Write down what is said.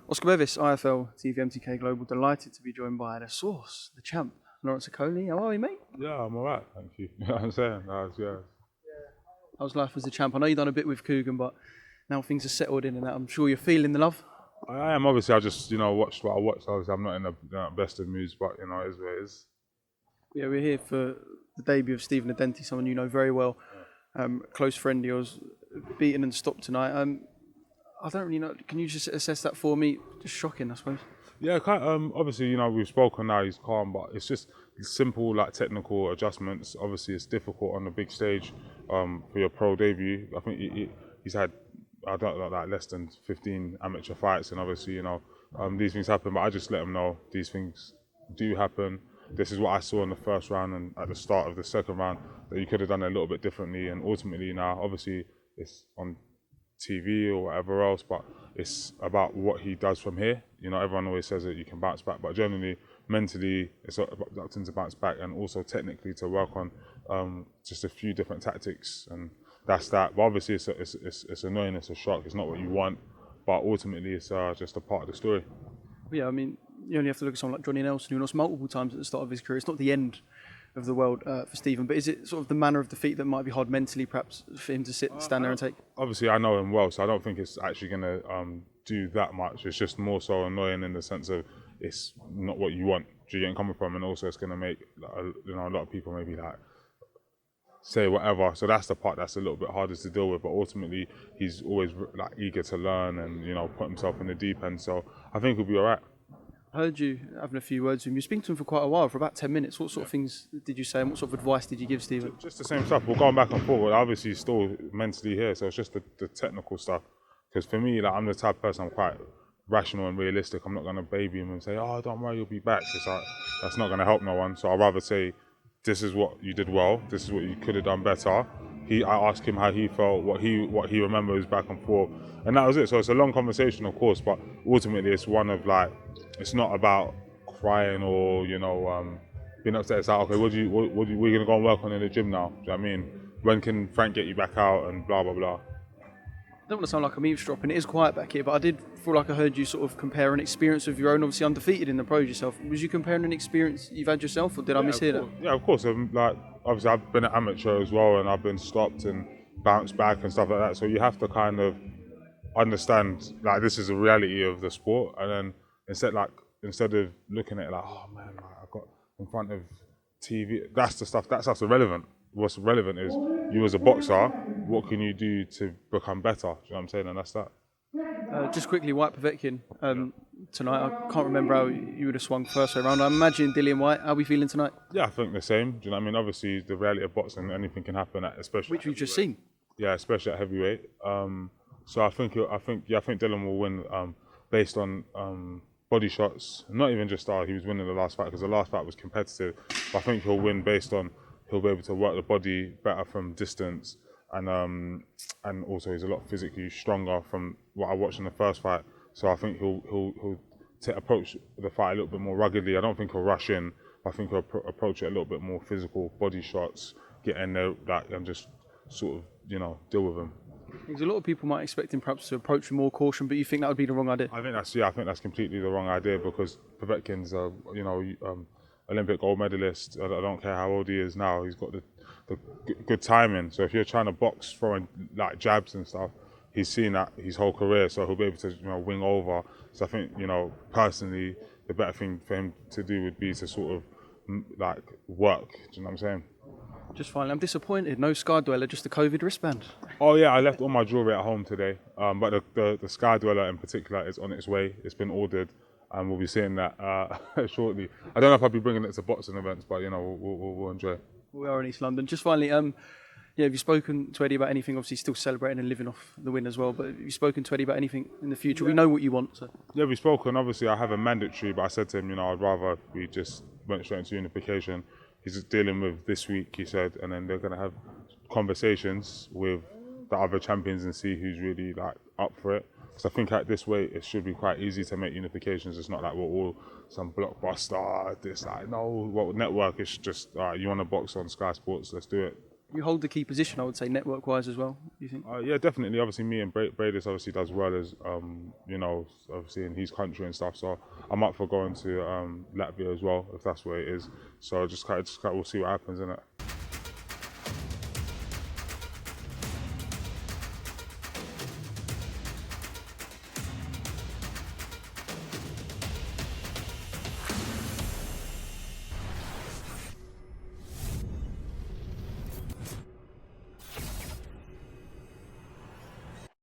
Oscar BEVIS, IFL, TV, MTK Global, delighted to be joined by the source, the champ, Lawrence Okolie. How are you, mate? Yeah, I'm alright, thank you. You know what I'm saying? How's life as a champ? I know you've done a bit with Coogan, but now things are settled in and that. I'm sure you're feeling the love. I am, obviously. I just, watched what I watched. Obviously, I'm not in the best of moods, but, it is what it is. Yeah, we're here for the debut of Stephen Adentan, someone you know very well, close friend of yours, beaten and stopped tonight. I don't really know. Can you just assess that for me? Just shocking, I suppose. Yeah, obviously, we've spoken now, he's calm, but it's just simple, technical adjustments. Obviously, it's difficult on the big stage for your pro debut. I think he's had, I don't know, less than 15 amateur fights, and obviously, these things happen, but I just let him know these things do happen. This is what I saw in the first round and at the start of the second round, that you could have done it a little bit differently, and ultimately now, obviously, it's on TV or whatever else, but it's about what he does from here. Everyone always says that you can bounce back, but generally, mentally, it's about to bounce back, and also technically to work on just a few different tactics, and that's that. But obviously, it's annoying, it's a shock, it's not what you want, but ultimately, it's just a part of the story. Yeah, I mean, you only have to look at someone like Johnny Nelson, who lost multiple times at the start of his career. It's not the end of the world for Stephen, but is it sort of the manner of defeat that might be hard mentally, perhaps, for him to stand there and take? Obviously, I know him well, so I don't think it's actually going to do that much. It's just more so annoying in the sense of it's not what you want. Do you get coming from? And also, it's going to make a lot of people maybe say whatever. So that's the part that's a little bit harder to deal with. But ultimately, he's always eager to learn and put himself in the deep end. So I think he'll be all right. I heard you having a few words with him. You speaking to him for quite a while, for about 10 minutes. What sort of things did you say and what sort of advice did you give Stephen? Just the same stuff. We're going back and forth. Obviously, he's still mentally here, so it's just the technical stuff. Because for me, I'm the type of person, I'm quite rational and realistic. I'm not going to baby him and say, oh, don't worry, you'll be back. That's not going to help no one. So I'd rather say, this is what you did well. This is what you could have done better. I asked him how he felt, what he remembers back and forth. And that was it. So it's a long conversation, of course, but ultimately it's one of it's not about crying or, being upset. It's like, okay, we're going to go and work on in the gym now. Do you know what I mean? When can Frank get you back out and blah, blah, blah. I don't want to sound like I'm eavesdropping. It is quiet back here, but I did feel like I heard you sort of compare an experience of your own, obviously undefeated in the pros yourself. Was you comparing an experience you've had yourself, or did I mishear that? Yeah, of course. Obviously, I've been an amateur as well, and I've been stopped and bounced back and stuff like that. So you have to kind of understand, this is a reality of the sport, and then instead of looking at it oh man, I got in front of TV, that stuff's irrelevant. What's relevant is you as a boxer, what can you do to become better? Do you know what I'm saying? And that's that. Just quickly, Whyte Povetkin tonight. I can't remember how you would have swung first way around. I imagine Dillian Whyte. How are we feeling tonight? Yeah, I think the same. Do you know what I mean? Obviously, the reality of boxing, anything can happen, especially which we've just seen. Yeah, especially at heavyweight. So I think Dillian will win based on body shots. Not even just he was winning the last fight, because the last fight was competitive. But I think he'll win based on he'll be able to work the body better from distance, and also he's a lot physically stronger from what I watched in the first fight. So I think he'll approach the fight a little bit more ruggedly. I don't think he'll rush in. I think he'll approach it a little bit more physical, body shots, get in there, and just sort of deal with him. Because a lot of people might expect him perhaps to approach with more caution, but you think that would be the wrong idea? I think that's completely the wrong idea, because Povetkin's Olympic gold medalist. I don't care how old he is now. He's got the good timing. So if you're trying to box throwing jabs and stuff, he's seen that his whole career. So he'll be able to wing over. So I think personally, the better thing for him to do would be to sort of work. Do you know what I'm saying? Just finally, I'm disappointed. No Sky Dweller, just the COVID wristband. Oh yeah, I left all my jewelry at home today. But the Sky Dweller in particular is on its way. It's been ordered, and we'll be seeing that shortly. I don't know if I'll be bringing it to boxing events, but we'll enjoy it. We are in East London. Just finally, have you spoken to Eddie about anything? Obviously, still celebrating and living off the win as well. But have you spoken to Eddie about anything in the future? Yeah. We know what you want. So. Yeah, we've spoken. Obviously, I have a mandatory, but I said to him, I'd rather we just went straight into unification. He's just dealing with this week, he said, and then they're going to have conversations with the other champions and see who's really up for it. Because I think at this weight, it should be quite easy to make unifications. It's not like we're all some blockbuster, network. It's just, you want to box on Sky Sports, let's do it. You hold the key position, I would say, network-wise as well. Do you think? Yeah, definitely. Obviously, me and Breidis obviously does well as obviously in his country and stuff. So I'm up for going to Latvia as well if that's where it is. So just kind of we'll see what happens in it.